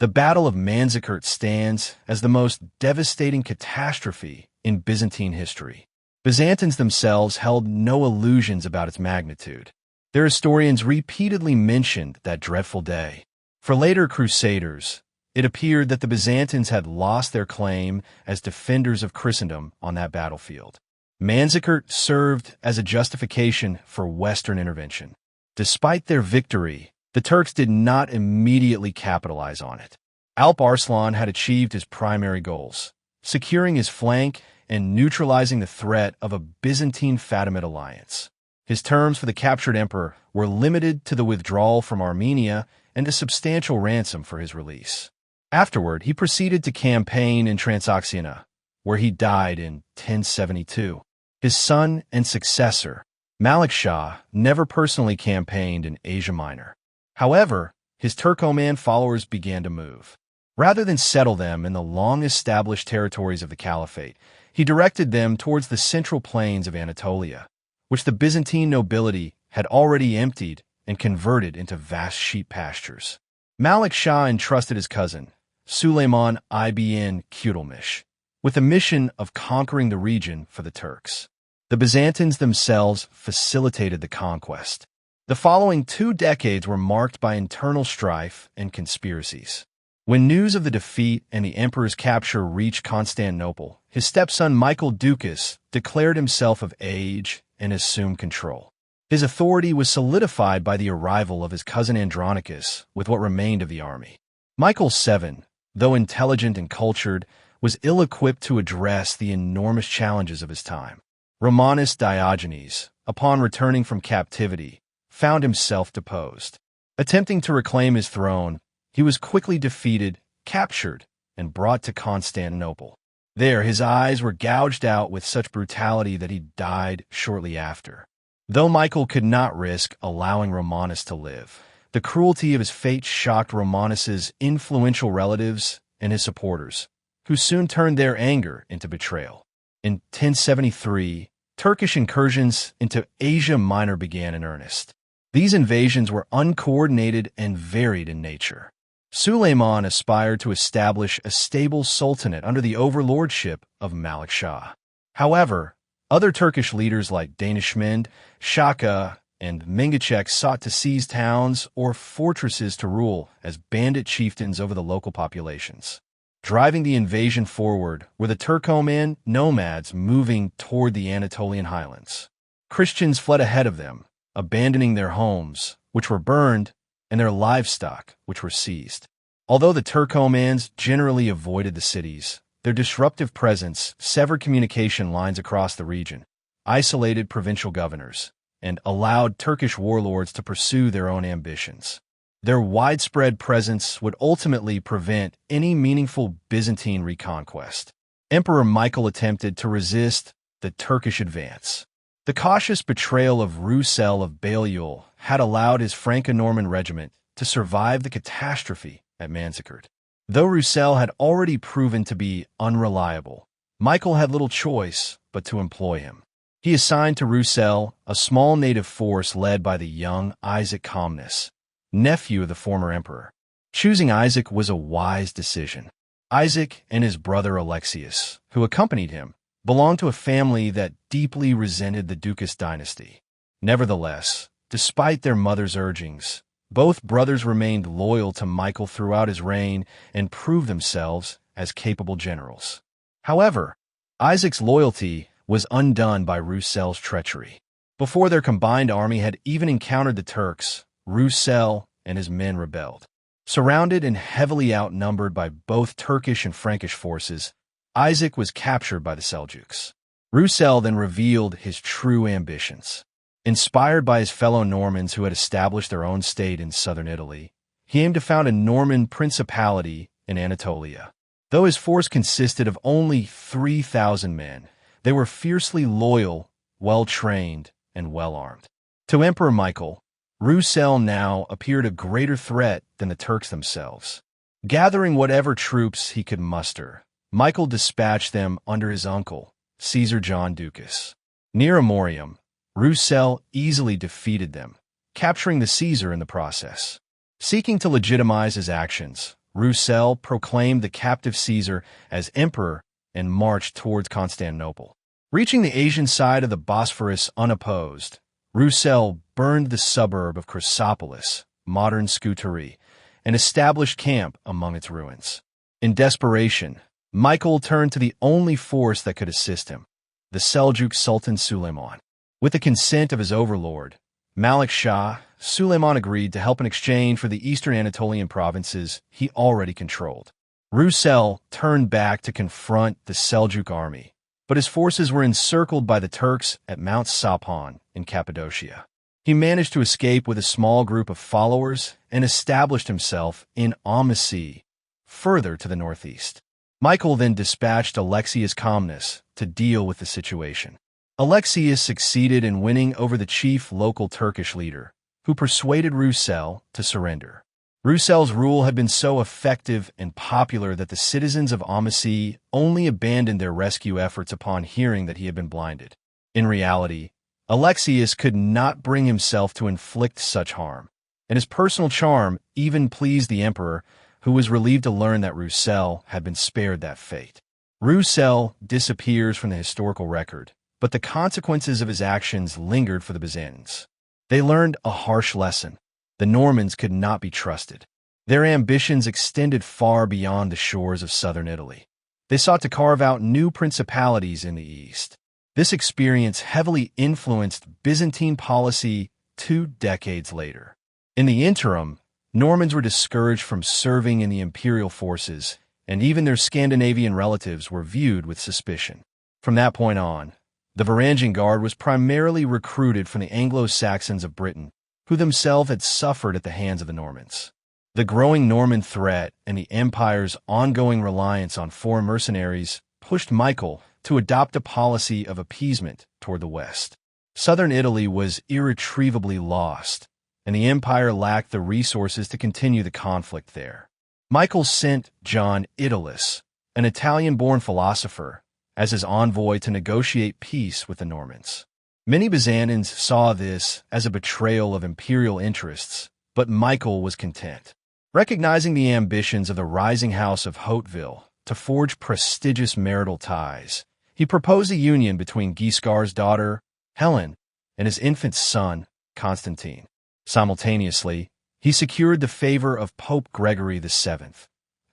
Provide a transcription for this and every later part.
The Battle of Manzikert stands as the most devastating catastrophe in Byzantine history. Byzantines themselves held no illusions about its magnitude. Their historians repeatedly mentioned that dreadful day. For later Crusaders, it appeared that the Byzantines had lost their claim as defenders of Christendom on that battlefield. Manzikert served as a justification for Western intervention. Despite their victory, the Turks did not immediately capitalize on it. Alp Arslan had achieved his primary goals, securing his flank and neutralizing the threat of a Byzantine Fatimid alliance. His terms for the captured emperor were limited to the withdrawal from Armenia and a substantial ransom for his release. Afterward, he proceeded to campaign in Transoxiana, where he died in 1072. His son and successor, Malik Shah, never personally campaigned in Asia Minor. However, his Turkoman followers began to move. Rather than settle them in the long-established territories of the Caliphate, he directed them towards the central plains of Anatolia, which the Byzantine nobility had already emptied and converted into vast sheep pastures. Malik Shah entrusted his cousin, Suleiman ibn Kutulmish, with the mission of conquering the region for the Turks. The Byzantines themselves facilitated the conquest. The following 2 decades were marked by internal strife and conspiracies. When news of the defeat and the emperor's capture reached Constantinople, his stepson Michael Ducas declared himself of age and assumed control. His authority was solidified by the arrival of his cousin Andronicus with what remained of the army. Michael VII, though intelligent and cultured, was ill-equipped to address the enormous challenges of his time. Romanus Diogenes, upon returning from captivity, found himself deposed. Attempting to reclaim his throne, he was quickly defeated, captured, and brought to Constantinople. There, his eyes were gouged out with such brutality that he died shortly after. Though Michael could not risk allowing Romanus to live, the cruelty of his fate shocked Romanus's influential relatives and his supporters, who soon turned their anger into betrayal. In 1073, Turkish incursions into Asia Minor began in earnest. These invasions were uncoordinated and varied in nature. Suleiman aspired to establish a stable sultanate under the overlordship of Malik Shah. However, other Turkish leaders like Danishmend, Shaka, and Mengücek sought to seize towns or fortresses to rule as bandit chieftains over the local populations. Driving the invasion forward were the Turkoman nomads moving toward the Anatolian highlands. Christians fled ahead of them, abandoning their homes, which were burned, and their livestock, which were seized. Although the Turkomans generally avoided the cities, their disruptive presence severed communication lines across the region, isolated provincial governors, and allowed Turkish warlords to pursue their own ambitions. Their widespread presence would ultimately prevent any meaningful Byzantine reconquest. Emperor Michael attempted to resist the Turkish advance. The cautious betrayal of Roussel of Balliol had allowed his Franco-Norman regiment to survive the catastrophe at Manzikert. Though Roussel had already proven to be unreliable, Michael had little choice but to employ him. He assigned to Roussel a small native force led by the young Isaac Comnenus, nephew of the former emperor. Choosing Isaac was a wise decision. Isaac and his brother Alexius, who accompanied him, belonged to a family that deeply resented the Ducas dynasty. Nevertheless, despite their mother's urgings, both brothers remained loyal to Michael throughout his reign and proved themselves as capable generals. However, Isaac's loyalty was undone by Roussel's treachery. Before their combined army had even encountered the Turks, Roussel and his men rebelled. Surrounded and heavily outnumbered by both Turkish and Frankish forces, Isaac was captured by the Seljuks. Roussel then revealed his true ambitions. Inspired by his fellow Normans who had established their own state in southern Italy, he aimed to found a Norman principality in Anatolia. Though his force consisted of only 3,000 men, they were fiercely loyal, well-trained, and well-armed. To Emperor Michael, Roussel now appeared a greater threat than the Turks themselves. Gathering whatever troops he could muster, Michael dispatched them under his uncle, Caesar John Ducas. Near Amorium, Roussel easily defeated them, capturing the Caesar in the process. Seeking to legitimize his actions, Roussel proclaimed the captive Caesar as emperor and marched towards Constantinople. Reaching the Asian side of the Bosphorus unopposed, Roussel burned the suburb of Chrysopolis, modern Scutari, and established camp among its ruins. In desperation, Michael turned to the only force that could assist him, the Seljuk Sultan Suleiman. With the consent of his overlord, Malik Shah, Suleiman agreed to help in exchange for the eastern Anatolian provinces he already controlled. Roussel turned back to confront the Seljuk army, but his forces were encircled by the Turks at Mount Saphan in Cappadocia. He managed to escape with a small group of followers and established himself in Amasya, further to the northeast. Michael then dispatched Alexius Comnenus to deal with the situation. Alexius succeeded in winning over the chief local Turkish leader, who persuaded Roussel to surrender. Roussel's rule had been so effective and popular that the citizens of Amasya only abandoned their rescue efforts upon hearing that he had been blinded. In reality, Alexius could not bring himself to inflict such harm, and his personal charm even pleased the emperor, who was relieved to learn that Roussel had been spared that fate. Roussel disappears from the historical record, but the consequences of his actions lingered for the Byzantines. They learned a harsh lesson. The Normans could not be trusted. Their ambitions extended far beyond the shores of southern Italy. They sought to carve out new principalities in the east. This experience heavily influenced Byzantine policy 2 decades later. In the interim, Normans were discouraged from serving in the imperial forces, and even their Scandinavian relatives were viewed with suspicion. From that point on, the Varangian Guard was primarily recruited from the Anglo-Saxons of Britain, who themselves had suffered at the hands of the Normans. The growing Norman threat and the empire's ongoing reliance on foreign mercenaries pushed Michael to adopt a policy of appeasement toward the west. Southern Italy was irretrievably lost, and the empire lacked the resources to continue the conflict there. Michael sent John Italus, an Italian-born philosopher, as his envoy to negotiate peace with the Normans. Many Byzantines saw this as a betrayal of imperial interests, but Michael was content. Recognizing the ambitions of the rising house of Hauteville to forge prestigious marital ties, he proposed a union between Guiscard's daughter, Helen, and his infant son, Constantine. Simultaneously, he secured the favor of Pope Gregory VII,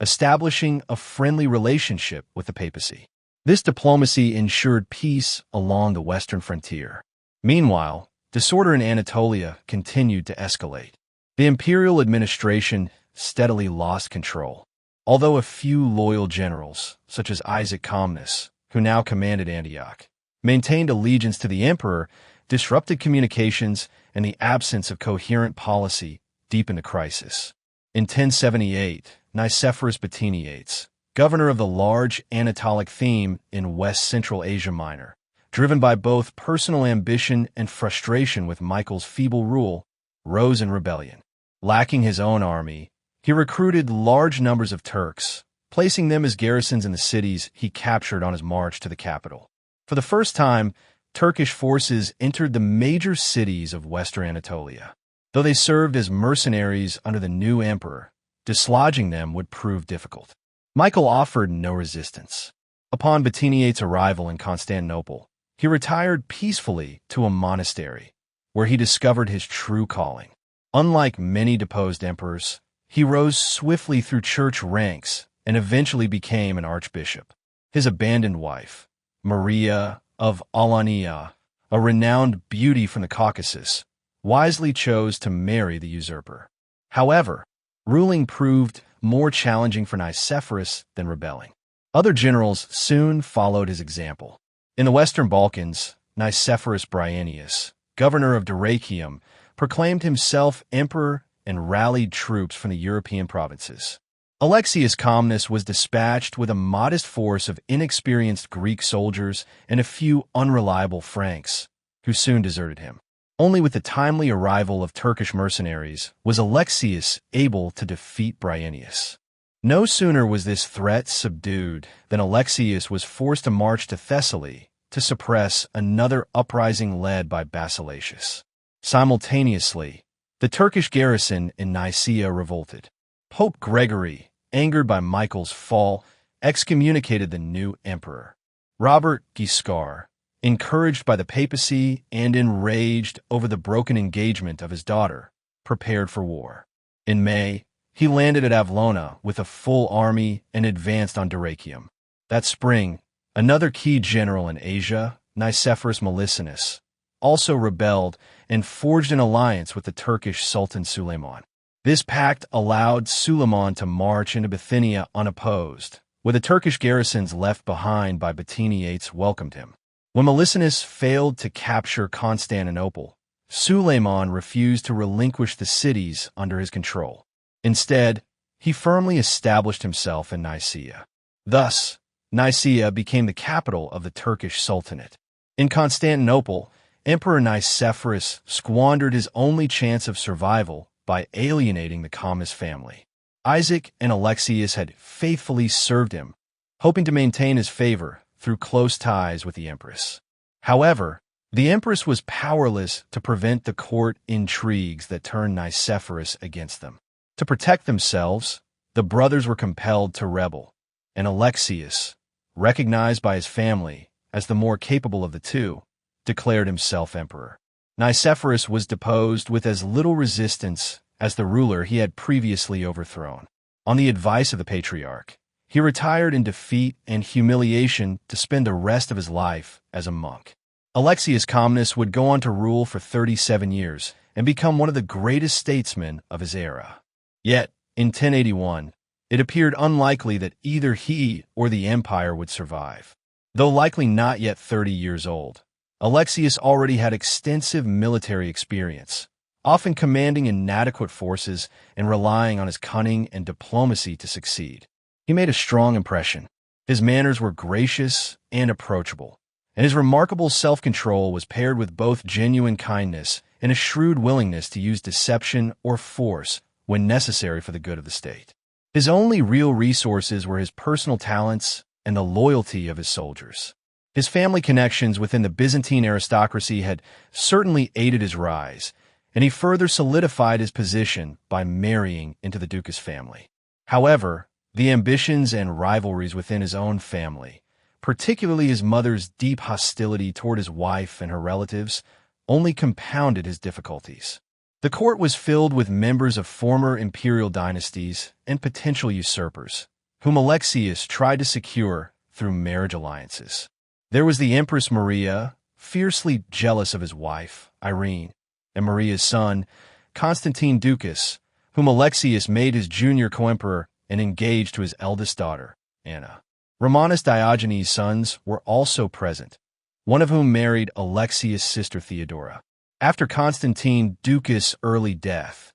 establishing a friendly relationship with the papacy. This diplomacy ensured peace along the western frontier. Meanwhile, disorder in Anatolia continued to escalate. The imperial administration steadily lost control, although a few loyal generals, such as Alexius Comnenus, who now commanded Antioch, maintained allegiance to the emperor. Disrupted communications and the absence of coherent policy deepened the crisis. In 1078, Nicephorus Batiniates, governor of the large Anatolic theme in west-central Asia Minor, driven by both personal ambition and frustration with Michael's feeble rule, rose in rebellion. Lacking his own army, he recruited large numbers of Turks, placing them as garrisons in the cities he captured on his march to the capital. For the first time, Turkish forces entered the major cities of western Anatolia. Though they served as mercenaries under the new emperor, dislodging them would prove difficult. Michael offered no resistance. Upon Batiniates' arrival in Constantinople, he retired peacefully to a monastery, where he discovered his true calling. Unlike many deposed emperors, he rose swiftly through church ranks and eventually became an archbishop. His abandoned wife, Maria of Alania, a renowned beauty from the Caucasus, wisely chose to marry the usurper. However, ruling proved more challenging for Nicephorus than rebelling. Other generals soon followed his example. In the Western Balkans, Nicephorus Bryennius, governor of Dyrrhachium, proclaimed himself emperor and rallied troops from the European provinces. Alexius Comnenus was dispatched with a modest force of inexperienced Greek soldiers and a few unreliable Franks, who soon deserted him. Only with the timely arrival of Turkish mercenaries was Alexius able to defeat Bryennius. No sooner was this threat subdued than Alexius was forced to march to Thessaly to suppress another uprising led by Basilacius. Simultaneously, the Turkish garrison in Nicaea revolted. Pope Gregory, angered by Michael's fall, excommunicated the new emperor. Robert Guiscard, encouraged by the papacy and enraged over the broken engagement of his daughter, prepared for war. In May, he landed at Avlona with a full army and advanced on Dyrrhachium. That spring, another key general in Asia, Nicephorus Melissenus, also rebelled and forged an alliance with the Turkish Sultan Suleiman. This pact allowed Suleiman to march into Bithynia unopposed, where the Turkish garrisons left behind by Batiniates welcomed him. When Melissenus failed to capture Constantinople, Suleiman refused to relinquish the cities under his control. Instead, he firmly established himself in Nicaea. Thus, Nicaea became the capital of the Turkish Sultanate. In Constantinople, Emperor Nicephorus squandered his only chance of survival by alienating the Comnenus family. Isaac and Alexius had faithfully served him, hoping to maintain his favor through close ties with the empress. However, the empress was powerless to prevent the court intrigues that turned Nicephorus against them. To protect themselves, the brothers were compelled to rebel, and Alexius, recognized by his family as the more capable of the two, declared himself emperor. Nicephorus was deposed with as little resistance as the ruler he had previously overthrown. On the advice of the patriarch, he retired in defeat and humiliation to spend the rest of his life as a monk. Alexius Comnenus would go on to rule for 37 years and become one of the greatest statesmen of his era. Yet, in 1081, it appeared unlikely that either he or the empire would survive. Though likely not yet 30 years old, Alexius already had extensive military experience, often commanding inadequate forces and relying on his cunning and diplomacy to succeed. He made a strong impression. His manners were gracious and approachable, and his remarkable self-control was paired with both genuine kindness and a shrewd willingness to use deception or force when necessary for the good of the state. His only real resources were his personal talents and the loyalty of his soldiers. His family connections within the Byzantine aristocracy had certainly aided his rise, and he further solidified his position by marrying into the Ducas family. However, the ambitions and rivalries within his own family, particularly his mother's deep hostility toward his wife and her relatives, only compounded his difficulties. The court was filled with members of former imperial dynasties and potential usurpers, whom Alexius tried to secure through marriage alliances. There was the Empress Maria, fiercely jealous of his wife, Irene, and Maria's son, Constantine Ducas, whom Alexius made his junior co-emperor and engaged to his eldest daughter, Anna. Romanus Diogenes' sons were also present, one of whom married Alexius' sister Theodora. After Constantine Ducas' early death,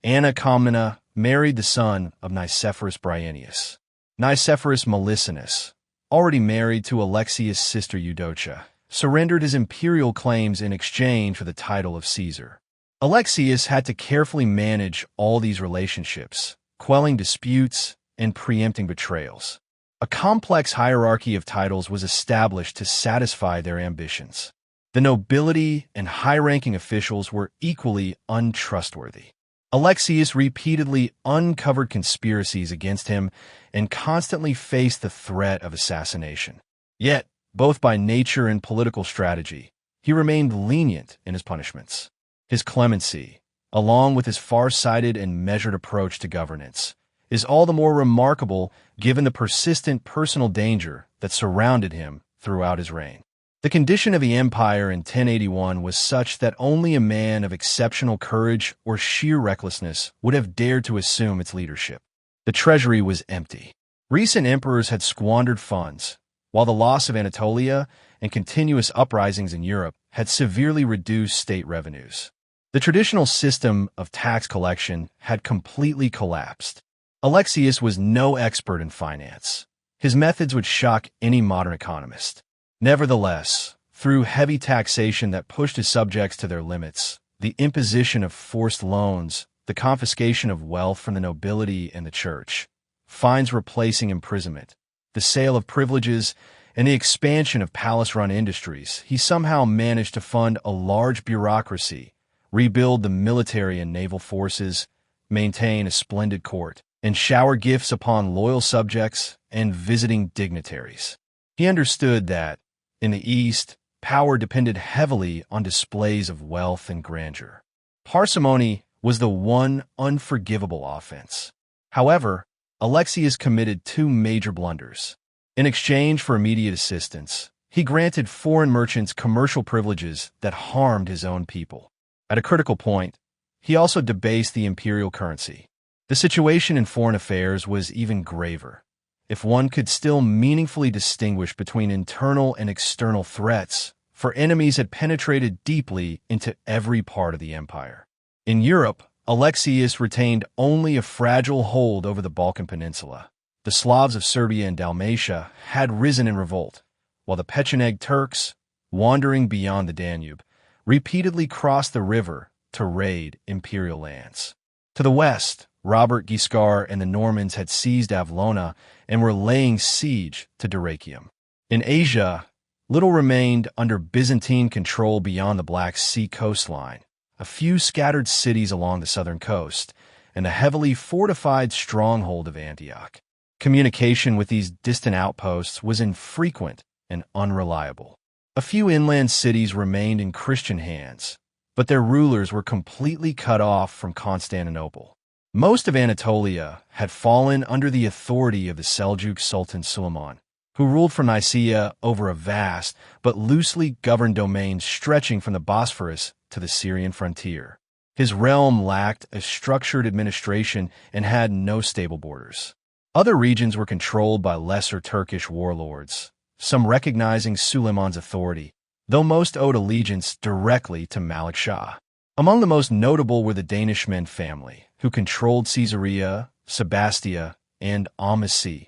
Anna Comnena married the son of Nicephorus Bryennius. Nicephorus Melissenus, already married to Alexius' sister Eudocia, surrendered his imperial claims in exchange for the title of Caesar. Alexius had to carefully manage all these relationships, quelling disputes and preempting betrayals. A complex hierarchy of titles was established to satisfy their ambitions. The nobility and high-ranking officials were equally untrustworthy. Alexius repeatedly uncovered conspiracies against him and constantly faced the threat of assassination. Yet, both by nature and political strategy, he remained lenient in his punishments. His clemency, along with his far-sighted and measured approach to governance, is all the more remarkable given the persistent personal danger that surrounded him throughout his reign. The condition of the empire in 1081 was such that only a man of exceptional courage or sheer recklessness would have dared to assume its leadership. The treasury was empty. Recent emperors had squandered funds, while the loss of Anatolia and continuous uprisings in Europe had severely reduced state revenues. The traditional system of tax collection had completely collapsed. Alexius was no expert in finance. His methods would shock any modern economist. Nevertheless, through heavy taxation that pushed his subjects to their limits, the imposition of forced loans, the confiscation of wealth from the nobility and the church, fines replacing imprisonment, the sale of privileges, and the expansion of palace-run industries, he somehow managed to fund a large bureaucracy, rebuild the military and naval forces, maintain a splendid court, and shower gifts upon loyal subjects and visiting dignitaries. He understood that, in the East, power depended heavily on displays of wealth and grandeur. Parsimony was the one unforgivable offense. However, Alexius committed two major blunders. In exchange for immediate assistance, he granted foreign merchants commercial privileges that harmed his own people. At a critical point, he also debased the imperial currency. The situation in foreign affairs was even graver. If one could still meaningfully distinguish between internal and external threats, for enemies had penetrated deeply into every part of the empire. In Europe, Alexius retained only a fragile hold over the Balkan Peninsula. The Slavs of Serbia and Dalmatia had risen in revolt, while the Pecheneg Turks, wandering beyond the Danube, repeatedly crossed the river to raid imperial lands. To the west, Robert Guiscard and the Normans had seized Avlona and were laying siege to Dyrrhachium. In Asia, little remained under Byzantine control beyond the Black Sea coastline, a few scattered cities along the southern coast, and the heavily fortified stronghold of Antioch. Communication with these distant outposts was infrequent and unreliable. A few inland cities remained in Christian hands, but their rulers were completely cut off from Constantinople. Most of Anatolia had fallen under the authority of the Seljuk Sultan Suleiman, who ruled from Nicaea over a vast but loosely governed domain stretching from the Bosphorus to the Syrian frontier. His realm lacked a structured administration and had no stable borders. Other regions were controlled by lesser Turkish warlords, some recognizing Suleiman's authority, though most owed allegiance directly to Malik Shah. Among the most notable were the Danishmend family, who controlled Caesarea, Sebastia, and Amasya.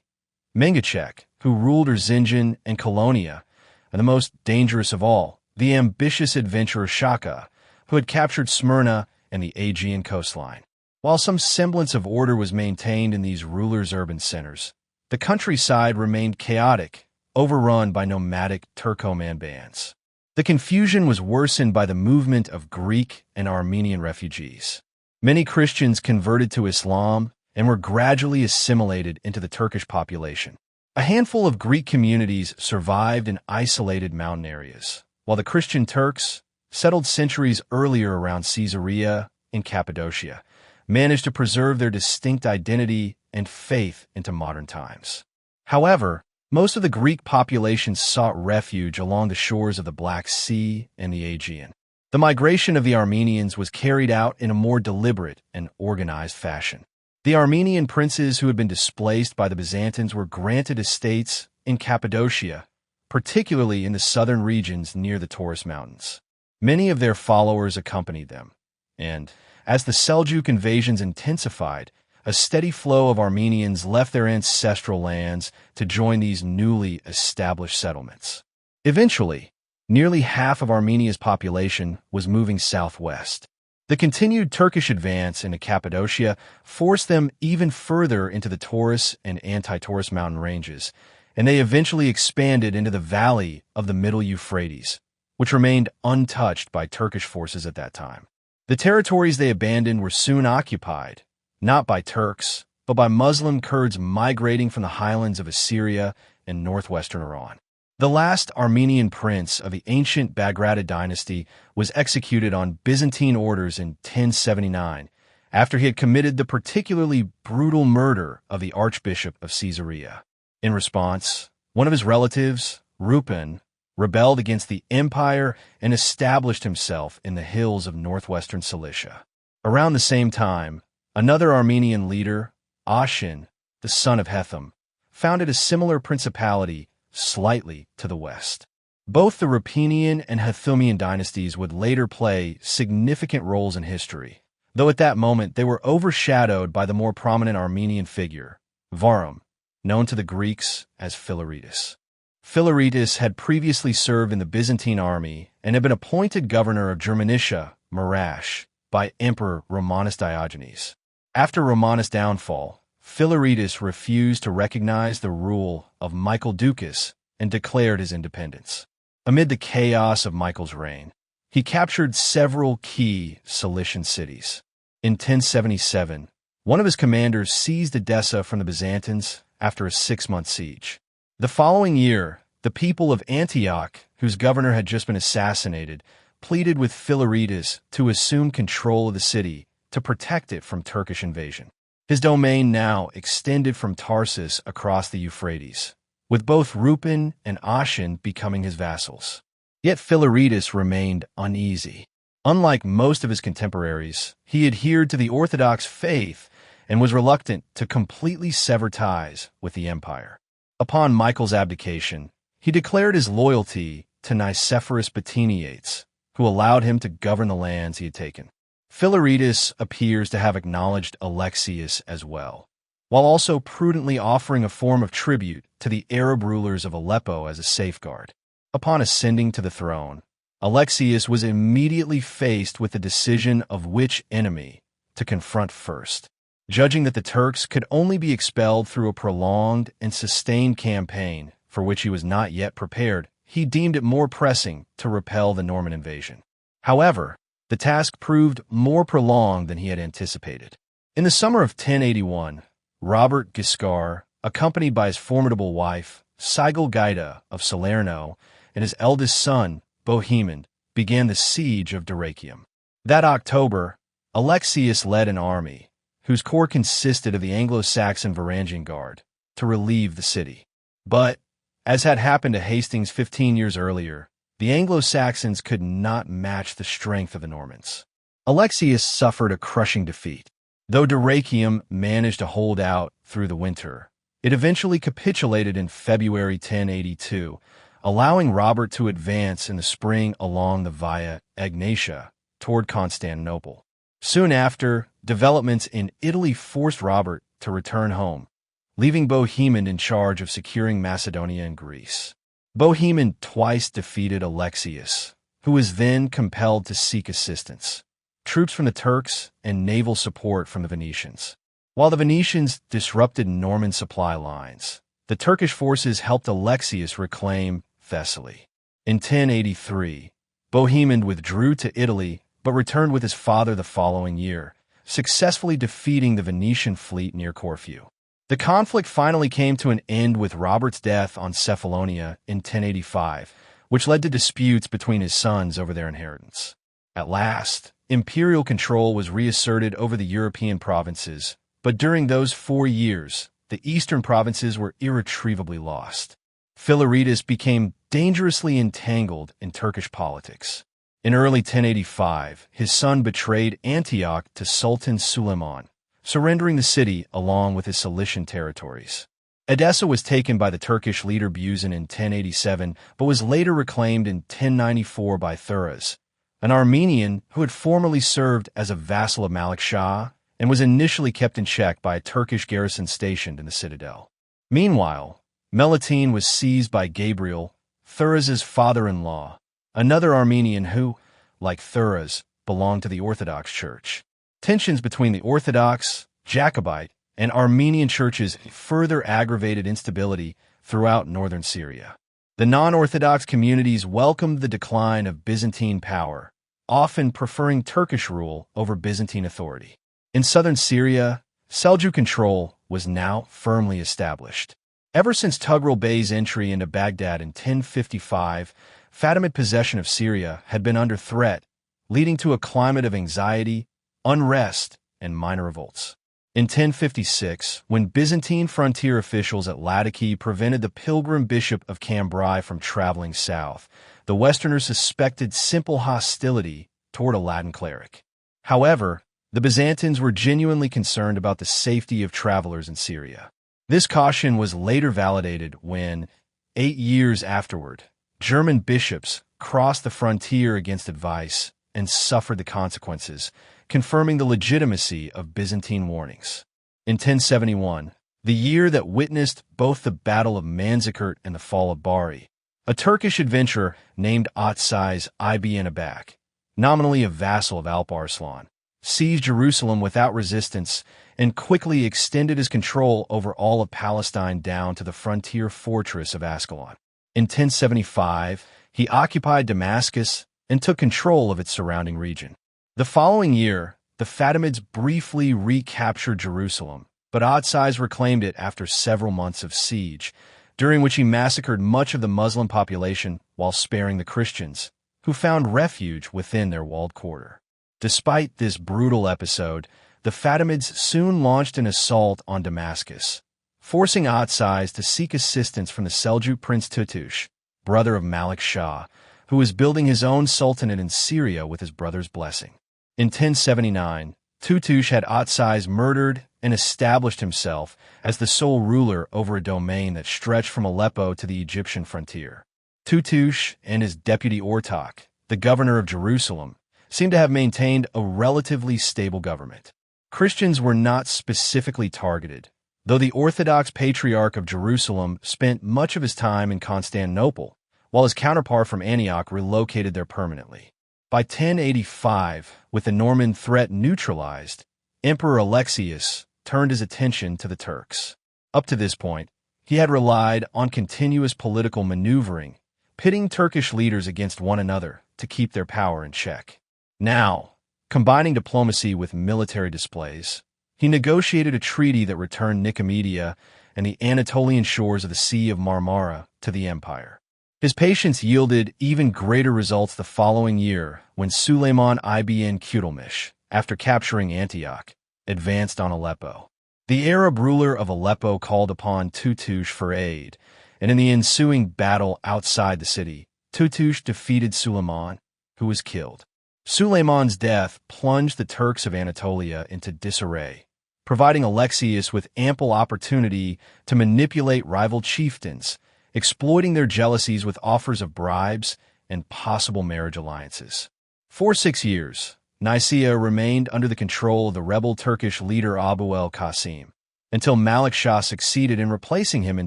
Mengachek, who ruled Erzincan and Colonia, and the most dangerous of all, the ambitious adventurer Shaka, who had captured Smyrna and the Aegean coastline. While some semblance of order was maintained in these rulers' urban centers, the countryside remained chaotic, overrun by nomadic Turkoman bands. The confusion was worsened by the movement of Greek and Armenian refugees. Many Christians converted to Islam and were gradually assimilated into the Turkish population. A handful of Greek communities survived in isolated mountain areas, while the Christian Turks, settled centuries earlier around Caesarea in Cappadocia, managed to preserve their distinct identity and faith into modern times. However, most of the Greek population sought refuge along the shores of the Black Sea and the Aegean. The migration of the Armenians was carried out in a more deliberate and organized fashion. The Armenian princes who had been displaced by the Byzantines were granted estates in Cappadocia, particularly in the southern regions near the Taurus Mountains. Many of their followers accompanied them, and, as the Seljuk invasions intensified, a steady flow of Armenians left their ancestral lands to join these newly established settlements. Eventually, nearly half of Armenia's population was moving southwest. The continued Turkish advance into Cappadocia forced them even further into the Taurus and anti-Taurus mountain ranges, and they eventually expanded into the valley of the Middle Euphrates, which remained untouched by Turkish forces at that time. The territories they abandoned were soon occupied, not by Turks, but by Muslim Kurds migrating from the highlands of Assyria and northwestern Iran. The last Armenian prince of the ancient Bagratid dynasty was executed on Byzantine orders in 1079, after he had committed the particularly brutal murder of the Archbishop of Caesarea. In response, one of his relatives, Rupen, rebelled against the empire and established himself in the hills of northwestern Cilicia. Around the same time, another Armenian leader, Ashin, the son of Hethum, founded a similar principality slightly to the west. Both the Rupenian and Hathumian dynasties would later play significant roles in history, though at that moment they were overshadowed by the more prominent Armenian figure, Varum, known to the Greeks as Philaretus. Philaretus had previously served in the Byzantine army and had been appointed governor of Germanicia, Marash, by Emperor Romanus Diogenes. After Romanus' downfall, Philaretus refused to recognize the rule of Michael Ducas and declared his independence. Amid the chaos of Michael's reign, he captured several key Cilician cities. In 1077, One of his commanders seized Edessa from the Byzantines after a 6-month siege. The following year, the people of Antioch, whose governor had just been assassinated, pleaded with Philoretus to assume control of the city to protect it from Turkish invasion. His domain now extended from Tarsus across the Euphrates, with both Rupin and Ashan becoming his vassals. Yet Philoretus remained uneasy. Unlike most of his contemporaries, he adhered to the Orthodox faith and was reluctant to completely sever ties with the empire. Upon Michael's abdication, he declared his loyalty to Nicephorus Batiniates, who allowed him to govern the lands he had taken. Philoretus appears to have acknowledged Alexius as well, while also prudently offering a form of tribute to the Arab rulers of Aleppo as a safeguard. Upon ascending to the throne, Alexius was immediately faced with the decision of which enemy to confront first. Judging that the Turks could only be expelled through a prolonged and sustained campaign for which he was not yet prepared, he deemed it more pressing to repel the Norman invasion. However, the task proved more prolonged than he had anticipated. In the summer of 1081, Robert Guiscard, accompanied by his formidable wife, Sigilgaita of Salerno, and his eldest son, Bohemond, began the siege of Dyrrhachium. That October, Alexius led an army, whose core consisted of the Anglo-Saxon Varangian Guard, to relieve the city. But, as had happened to Hastings 15 years earlier, the Anglo-Saxons could not match the strength of the Normans. Alexius suffered a crushing defeat. Though Dyrrhachium managed to hold out through the winter, it eventually capitulated in February 1082, allowing Robert to advance in the spring along the Via Egnatia toward Constantinople. Soon after, developments in Italy forced Robert to return home, leaving Bohemond in charge of securing Macedonia and Greece. Bohemond twice defeated Alexius, who was then compelled to seek assistance, troops from the Turks and naval support from the Venetians. While the Venetians disrupted Norman supply lines, the Turkish forces helped Alexius reclaim Thessaly. In 1083, Bohemond withdrew to Italy but returned with his father the following year, successfully defeating the Venetian fleet near Corfu. The conflict finally came to an end with Robert's death on Cephalonia in 1085, which led to disputes between his sons over their inheritance. At last, imperial control was reasserted over the European provinces, but during those 4 years, the eastern provinces were irretrievably lost. Philoretus became dangerously entangled in Turkish politics. In early 1085, his son betrayed Antioch to Sultan Suleiman, surrendering the city along with his Cilician territories. Edessa was taken by the Turkish leader Buzan in 1087, but was later reclaimed in 1094 by Thuras, an Armenian who had formerly served as a vassal of Malik Shah and was initially kept in check by a Turkish garrison stationed in the citadel. Meanwhile, Melitene was seized by Gabriel, Thuras's father-in-law, another Armenian who, like Thuras, belonged to the Orthodox Church. Tensions between the Orthodox, Jacobite, and Armenian churches further aggravated instability throughout northern Syria. The non-Orthodox communities welcomed the decline of Byzantine power, often preferring Turkish rule over Byzantine authority. In southern Syria, Seljuk control was now firmly established. Ever since Tughril Bey's entry into Baghdad in 1055, Fatimid possession of Syria had been under threat, leading to a climate of anxiety, unrest, and minor revolts. In 1056, when Byzantine frontier officials at Laodike prevented the pilgrim bishop of Cambrai from traveling south, the Westerners suspected simple hostility toward a Latin cleric. However, the Byzantines were genuinely concerned about the safety of travelers in Syria. This caution was later validated when, 8 years afterward, German bishops crossed the frontier against advice and suffered the consequences, confirming the legitimacy of Byzantine warnings. In 1071, the year that witnessed both the Battle of Manzikert and the fall of Bari, a Turkish adventurer named Otsize Ibn Abak, nominally a vassal of Alp Arslan, seized Jerusalem without resistance and quickly extended his control over all of Palestine down to the frontier fortress of Ascalon. In 1075, he occupied Damascus and took control of its surrounding region. The following year, the Fatimids briefly recaptured Jerusalem, but Artaxerxes reclaimed it after several months of siege, during which he massacred much of the Muslim population while sparing the Christians, who found refuge within their walled quarter. Despite this brutal episode, the Fatimids soon launched an assault on Damascus, forcing Artaxerxes to seek assistance from the Seljuk prince Kutulmish, brother of Malik Shah, who was building his own sultanate in Syria with his brother's blessing. In 1079, Kutulmish had Artaxerxes murdered and established himself as the sole ruler over a domain that stretched from Aleppo to the Egyptian frontier. Kutulmish and his deputy Ortok, the governor of Jerusalem, seem to have maintained a relatively stable government. Christians were not specifically targeted, though the Orthodox Patriarch of Jerusalem spent much of his time in Constantinople, while his counterpart from Antioch relocated there permanently. By 1085, with the Norman threat neutralized, Emperor Alexius turned his attention to the Turks. Up to this point, he had relied on continuous political maneuvering, pitting Turkish leaders against one another to keep their power in check. Now, combining diplomacy with military displays, he negotiated a treaty that returned Nicomedia and the Anatolian shores of the Sea of Marmara to the empire. His patience yielded even greater results the following year when Suleiman ibn Kutulmish, after capturing Antioch, advanced on Aleppo. The Arab ruler of Aleppo called upon Kutulmish for aid, and in the ensuing battle outside the city, Kutulmish defeated Suleiman, who was killed. Suleiman's death plunged the Turks of Anatolia into disarray, providing Alexius with ample opportunity to manipulate rival chieftains, exploiting their jealousies with offers of bribes and possible marriage alliances. For 6 years, Nicaea remained under the control of the rebel Turkish leader Abu el-Qasim, until Malik Shah succeeded in replacing him in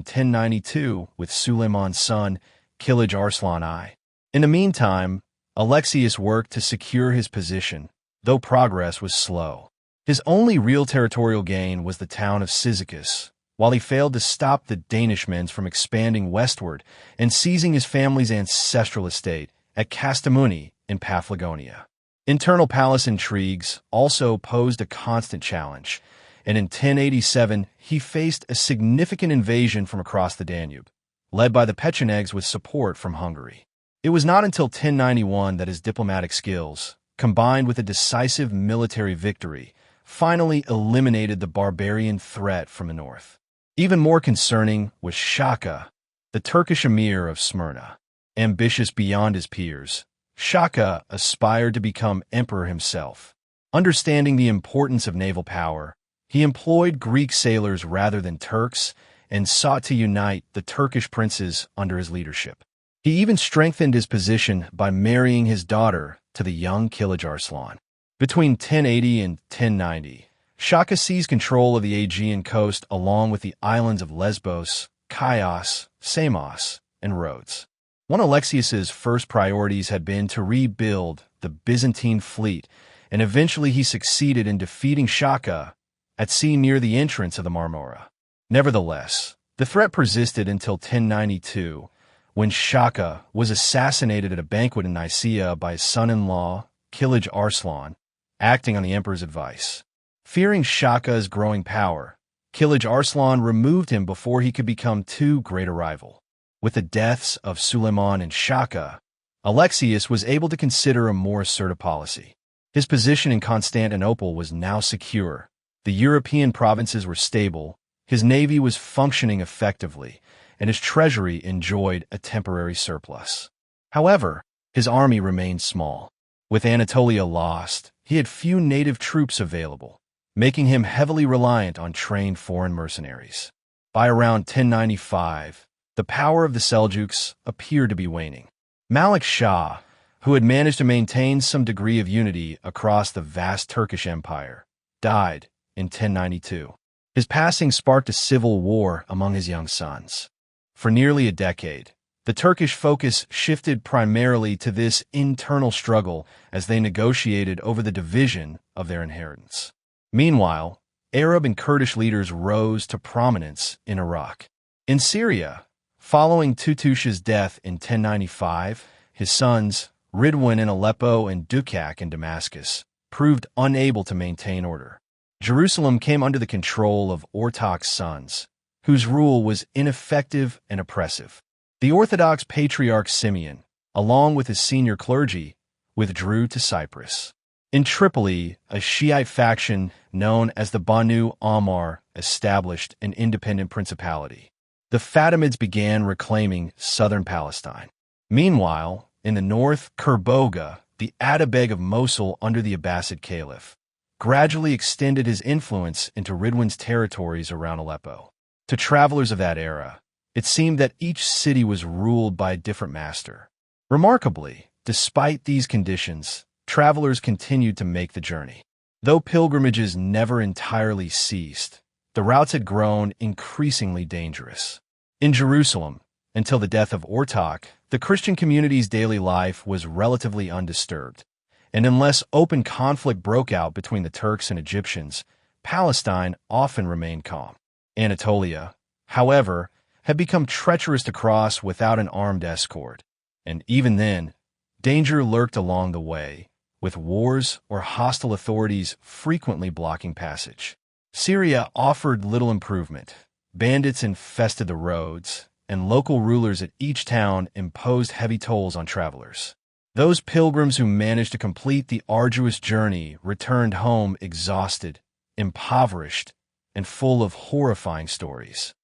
1092 with Suleiman's son, Kilij Arslan I. In the meantime, Alexius worked to secure his position, though progress was slow. His only real territorial gain was the town of Cyzicus, while he failed to stop the Danishmends from expanding westward and seizing his family's ancestral estate at Kastamuni in Paphlagonia. Internal palace intrigues also posed a constant challenge, and in 1087 he faced a significant invasion from across the Danube, led by the Pechenegs with support from Hungary. It was not until 1091 that his diplomatic skills, combined with a decisive military victory, finally eliminated the barbarian threat from the north. Even more concerning was Shaka, the Turkish emir of Smyrna. Ambitious beyond his peers, Shaka aspired to become emperor himself. Understanding the importance of naval power, he employed Greek sailors rather than Turks and sought to unite the Turkish princes under his leadership. He even strengthened his position by marrying his daughter to the young Kilij Arslan. Between 1080 and 1090, Shaka seized control of the Aegean coast along with the islands of Lesbos, Chios, Samos, and Rhodes. One of Alexius's first priorities had been to rebuild the Byzantine fleet, and eventually he succeeded in defeating Shaka at sea near the entrance of the Marmara. Nevertheless, the threat persisted until 1092, when Shaka was assassinated at a banquet in Nicaea by his son-in-law, Kilij Arslan, acting on the emperor's advice. Fearing Shaka's growing power, Kilij Arslan removed him before he could become too great a rival. With the deaths of Suleiman and Shaka, Alexius was able to consider a more assertive policy. His position in Constantinople was now secure, the European provinces were stable, his navy was functioning effectively, and his treasury enjoyed a temporary surplus. However, his army remained small. With Anatolia lost, he had few native troops available, making him heavily reliant on trained foreign mercenaries. By around 1095, the power of the Seljuks appeared to be waning. Malik Shah, who had managed to maintain some degree of unity across the vast Turkish Empire, died in 1092. His passing sparked a civil war among his young sons. For nearly a decade, the Turkish focus shifted primarily to this internal struggle as they negotiated over the division of their inheritance. Meanwhile, Arab and Kurdish leaders rose to prominence in Iraq. In Syria, following Kutulmish's death in 1095, his sons, Ridwan in Aleppo and Dukak in Damascus, proved unable to maintain order. Jerusalem came under the control of Ortok's sons, whose rule was ineffective and oppressive. The Orthodox Patriarch Simeon, along with his senior clergy, withdrew to Cyprus. In Tripoli, a Shiite faction known as the Banu Ammar established an independent principality. The Fatimids began reclaiming southern Palestine. Meanwhile, in the north, Kerboga, the Atabeg of Mosul under the Abbasid Caliph, gradually extended his influence into Ridwan's territories around Aleppo. To travelers of that era, it seemed that each city was ruled by a different master. Remarkably, despite these conditions, travelers continued to make the journey. Though pilgrimages never entirely ceased, the routes had grown increasingly dangerous. In Jerusalem, until the death of Ortok, the Christian community's daily life was relatively undisturbed, and unless open conflict broke out between the Turks and Egyptians, Palestine often remained calm. Anatolia, however, had become treacherous to cross without an armed escort, and even then, danger lurked along the way, with wars or hostile authorities frequently blocking passage. Syria offered little improvement. Bandits infested the roads, and local rulers at each town imposed heavy tolls on travelers. Those pilgrims who managed to complete the arduous journey returned home exhausted, impoverished, and full of horrifying stories.